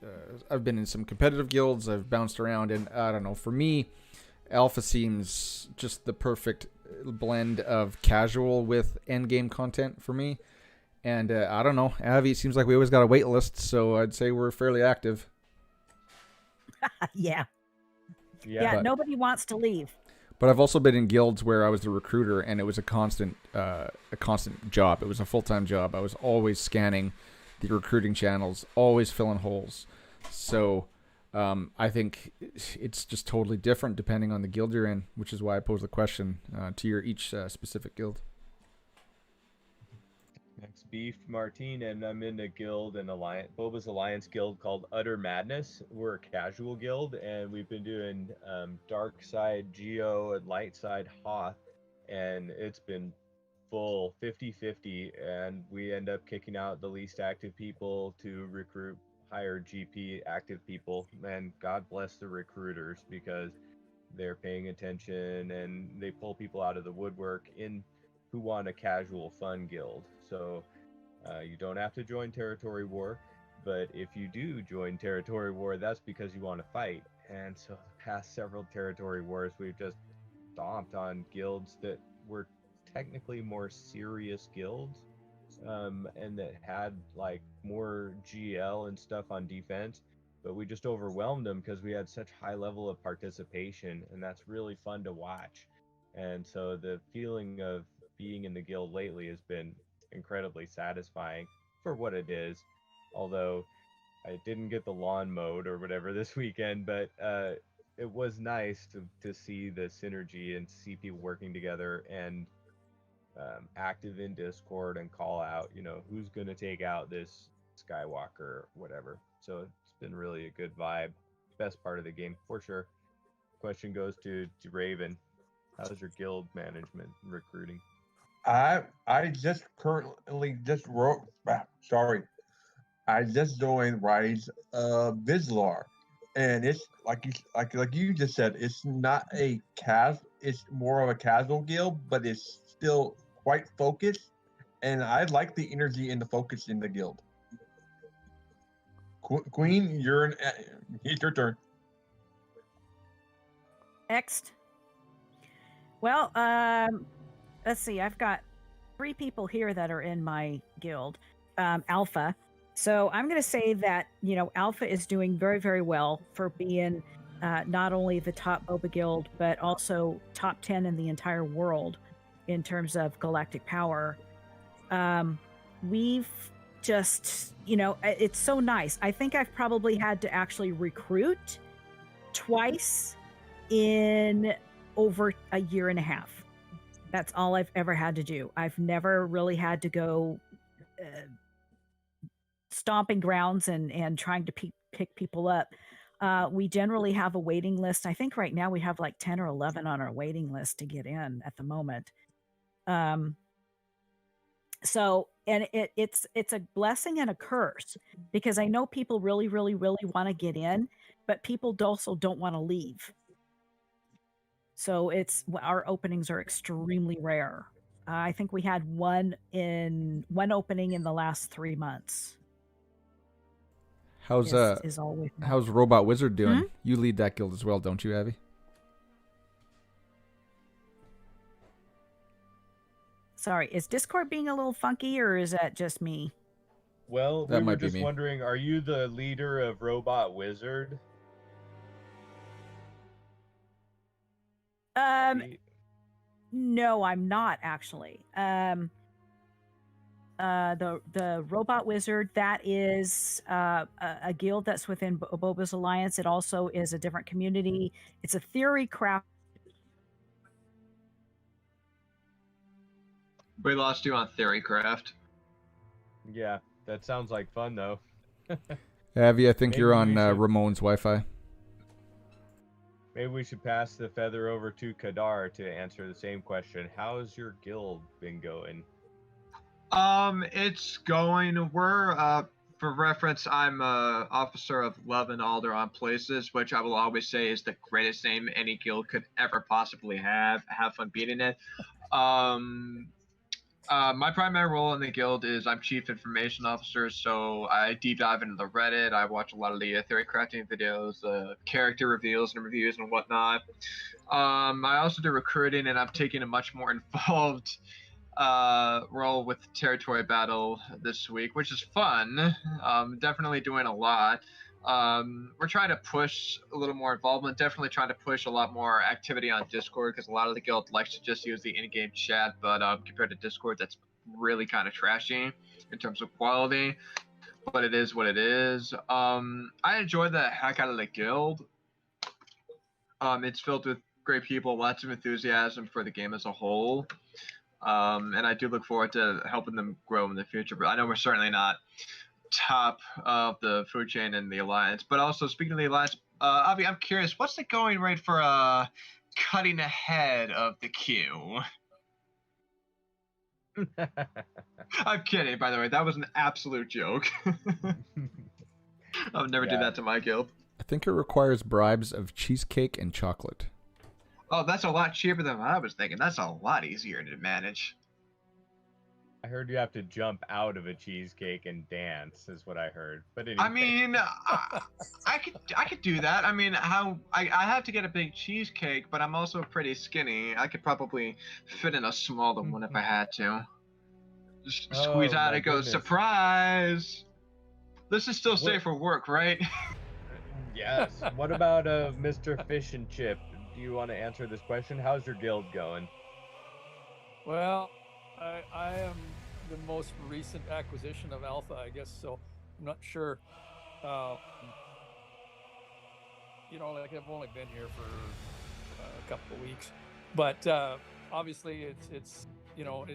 in some competitive guilds. I've bounced around, and I don't know. For me, Alpha seems just the perfect blend of casual with end game content for me. And I don't know, Avi, it seems like we always got a wait list, so I'd say we're fairly active. Yeah. Yeah. But- Nobody wants to leave. But I've also been in guilds where I was the recruiter, and it was a constant job. It was a full-time job. I was always scanning the recruiting channels, always filling holes. So I think it's just totally different depending on the guild you're in, which is why I pose the question to your each specific guild. Next, Beef Martine, and I'm in a guild, an alliance, Boba's Alliance guild called Utter Madness. We're a casual guild, and we've been doing dark side Geo and light side Hoth, and it's been full 50-50, and we end up kicking out the least active people to recruit higher GP active people. And God bless the recruiters, because they're paying attention and they pull people out of the woodwork in who want a casual fun guild. So you don't have to join Territory War, but if you do join Territory War, that's because you want to fight. And so the past several Territory Wars, we've just stomped on guilds that were technically more serious guilds, and that had like more GL and stuff on defense, but we just overwhelmed them because we had such high level of participation, and that's really fun to watch. And so the feeling of being in the guild lately has been incredibly satisfying for what it is. Although I didn't get the lawn mowed or whatever this weekend, but it was nice to see the synergy and see people working together and active in Discord and call out, who's going to take out this Skywalker or whatever. So it's been really a good vibe. Best part of the game for sure. Question goes to Raven. How's your guild management and recruiting? I just currently just wrote. Sorry, I just joined Rise of Vizslar, and it's like you just said. It's not a It's more of a casual guild, but it's still quite focused, and I like the energy and the focus in the guild. Queen, it's your turn. Next. Well, let's see. I've got 3 people here that are in my guild, Alpha. So I'm going to say that, Alpha is doing very, very well for being not only the top Boba guild, but also top 10 in the entire world in terms of galactic power. We've just, it's so nice. I think I've probably had to actually recruit twice in over a year and a half. That's all I've ever had to do. I've never really had to go stomping grounds and trying to pick people up. We generally have a waiting list. I think right now we have like 10 or 11 on our waiting list to get in at the moment. So, and it's a blessing and a curse, because I know people really, really, really want to get in, but people also don't want to leave. So our openings are extremely rare. I think we had one opening in the last 3 months. How's Is always how's Robot Wizard doing? You lead that guild as well, don't you, Avi? Sorry, is Discord being a little funky, or is that just me? Well, That we were might be just me. wondering, are you the leader of Robot Wizard? No, I'm not actually. The Robot Wizard, that is a guild that's within Boba's Alliance. It also is a different community. It's a theory craft. We lost you on Theorycraft. Yeah, that sounds like fun though. Avi, I think Maybe you're on we should- Ramon's Wi-Fi. Maybe we should pass the feather over to Kadar to answer the same question. How's your guild been going? It's going. We're for reference, I'm a officer of Love and Alderaan Places, which I will always say is the greatest name any guild could ever possibly have. Have fun beating it. My primary role in the guild is I'm chief information officer, so I deep dive into the Reddit. I watch a lot of the theory crafting videos, character reveals and reviews and whatnot. I also do recruiting, and I'm taking a much more involved role with territory battle this week, which is fun. Definitely doing a lot. We're trying to push a little more involvement. Definitely trying to push a lot more activity on Discord because a lot of the guild likes to just use the in-game chat, but compared to Discord, that's really kind of trashy in terms of quality. But it is what it is. I enjoy the heck out of the guild. It's filled with great people, lots of enthusiasm for the game as a whole. And I do look forward to helping them grow in the future. But I know we're certainly not top of the food chain in the Alliance. But also, speaking of the Alliance, Avi, I'm curious, what's the going rate for cutting ahead of the queue? I'm kidding, by the way. That was an absolute joke. I would never do that to my guild. I think it requires bribes of cheesecake and chocolate. Oh, that's a lot cheaper than what I was thinking. That's a lot easier to manage. I heard you have to jump out of a cheesecake and dance, is what I heard. But anyway. I mean, I could do that. I mean, I have to get a big cheesecake, but I'm also pretty skinny. I could probably fit in a smaller one if I had to. Just squeeze out and go, surprise! This is still safe for work, right? Yes. What about Mr. Fish and Chip? Do you want to answer this question? How's your guild going? Well, I am the most recent acquisition of Alpha, I guess, so I'm not sure. You know, like I've only been here for a couple of weeks, but obviously it's you know,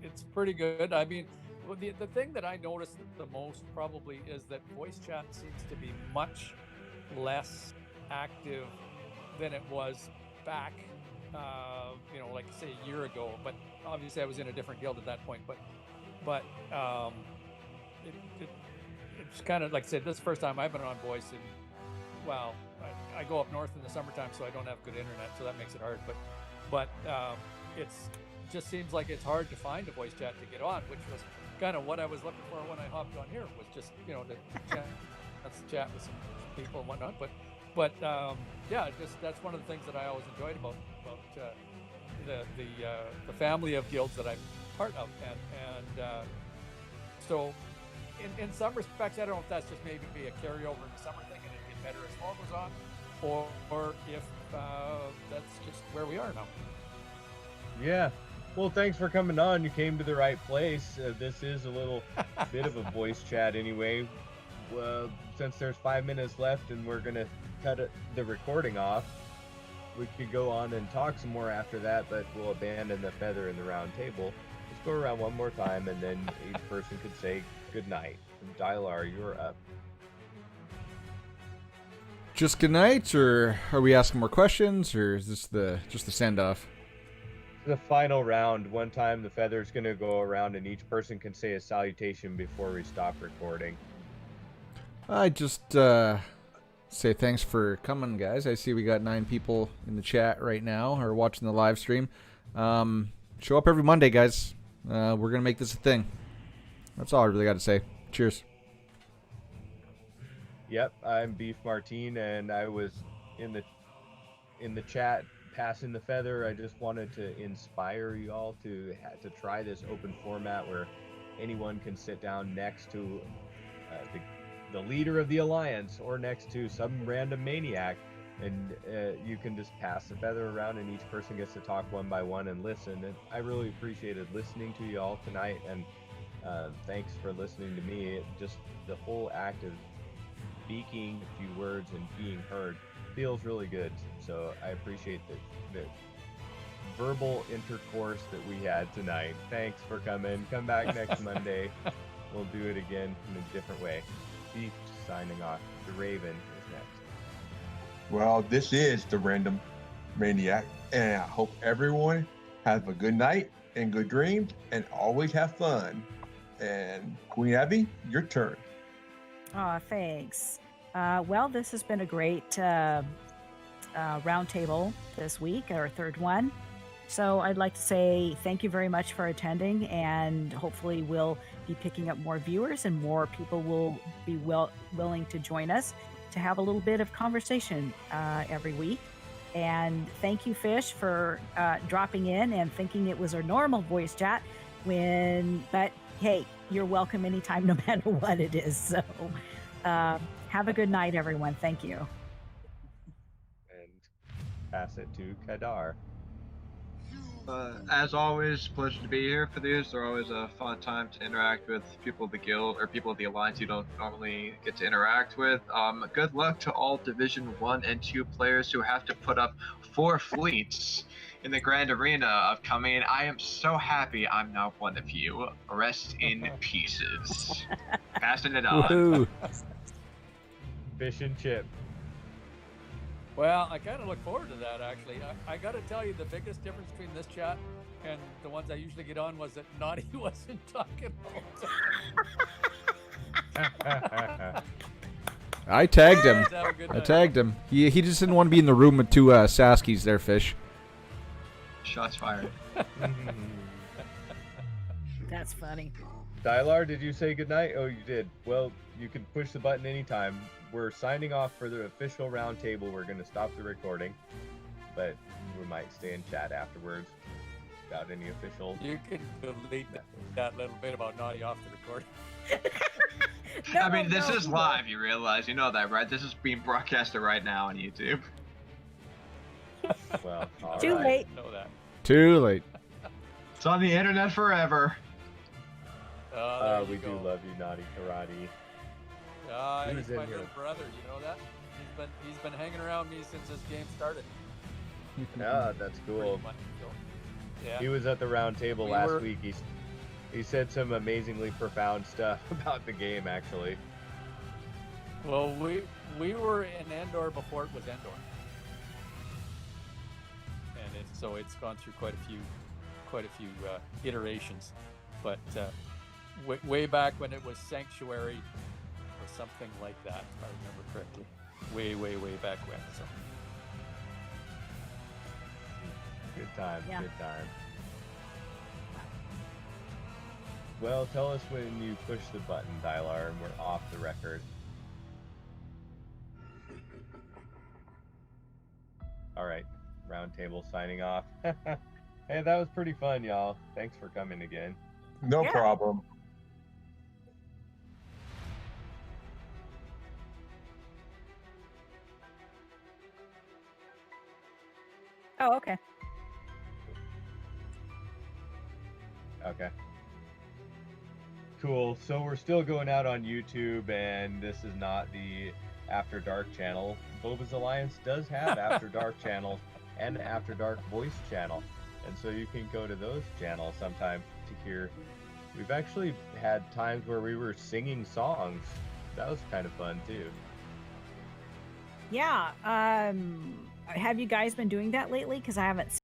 it's pretty good. I mean, the thing that I noticed the most probably is that voice chat seems to be much less active than it was back, you know, like say a year ago. But obviously, I was in a different guild at that point. But it's kind of like I said, this is the first time I've been on voice, and well, I go up north in the summertime, so I don't have good internet, so that makes it hard. But it's just seems like it's hard to find a voice chat to get on, which was kind of what I was looking for when I hopped on here, was just, you know, to chat with some people and whatnot. But yeah, just that's one of the things that I always enjoyed about the family of guilds that I'm part of, and so in some respects, I don't know if that's just maybe a carryover in the summer thing and it get better as fall goes on, or if that's just where we are now. Yeah. Well, thanks for coming on. You came to the right place. This is a little bit of a voice chat anyway. Well, since there's 5 minutes left and we're going to cut the recording off, we could go on and talk some more after that, but we'll abandon the feather in the round table. Let's go around one more time, and then each person could say good night. And Dylar, you're up. Just good night, or are we asking more questions, or is this just the send-off? The final round. One time the feather's going to go around and each person can say a salutation before we stop recording. I just say thanks for coming, guys. I see we got 9 people in the chat right now or watching the live stream. Show up every Monday, guys. We're going to make this a thing. That's all I really got to say. Cheers. Yep, I'm Beef Martine, and I was in the chat passing the feather. I just wanted to inspire you all to try this open format where anyone can sit down next to the leader of the Alliance or next to some random maniac, and you can just pass the feather around and each person gets to talk one by one and listen. And I really appreciated listening to you all tonight, and thanks for listening to me. Just the whole act of speaking a few words and being heard feels really good. So I appreciate the verbal intercourse that we had tonight. Thanks for coming. Come back next Monday. We'll do it again in a different way. Beef signing off. The Raven is next. Well, this is the Random Maniac, and I hope everyone has a good night and good dreams and always have fun. And Queen Abby, your turn. Oh, thanks. Well, this has been a great roundtable this week, our third one. So I'd like to say thank you very much for attending, and hopefully we'll be picking up more viewers and more people will be willing to join us to have a little bit of conversation every week. And thank you, Fish, for dropping in and thinking it was our normal voice chat, But hey, you're welcome anytime, no matter what it is. So have a good night, everyone. Thank you. And pass it to Kadar. As always, pleasure to be here for these. They're always a fun time to interact with people of the guild or people of the alliance you don't normally get to interact with. Good luck to all Division 1 and 2 players who have to put up 4 fleets in the Grand Arena upcoming. I am so happy I'm not one of you. Rest in pieces. Passing it on. Woohoo! Fish and chip. Well, I kind of look forward to that, actually. I got to tell you, the biggest difference between this chat and the ones I usually get on was that Naughty wasn't talking all the time. I tagged him. Have a good I night. tagged him. He just didn't want to be in the room with 2 Saskies there, Fish. Shots fired. That's funny. Dylar, did you say goodnight? Oh, you did. Well, you can push the button anytime. We're signing off for the official roundtable. We're going to stop the recording, but we might stay in chat afterwards without any official. You can delete that little bit about Naughty off the recording. I mean, this is live, you realize. You know that, right? This is being broadcasted right now on YouTube. Well, all Too right. late. Know that. Too late. It's on the internet forever. There you We go. do love you, Naughty Karate. He's Who's in my here? little brother. You know that? He's been hanging around me since this game started. Yeah, that's cool. Pretty much, so, yeah. He was at the roundtable We last were- week. He said some amazingly profound stuff about the game, actually. Well, we were in Endor before it was Endor, and it's gone through quite a few iterations. But way back when it was Sanctuary or something like that, if I remember correctly, way back when. So Good time, Yeah. good time. Well, tell us when you push the button, Dylar, and we're off the record. All right, roundtable signing off. Hey, that was pretty fun, y'all. Thanks for coming again. No Yeah. problem. Oh, okay. Okay. Cool. So we're still going out on YouTube, and this is not the After Dark channel. Boba's Alliance does have After Dark channels and After Dark voice channel, and so you can go to those channels sometime to hear. We've actually had times where we were singing songs. That was kind of fun too. Yeah. Have you guys been doing that lately? Because I haven't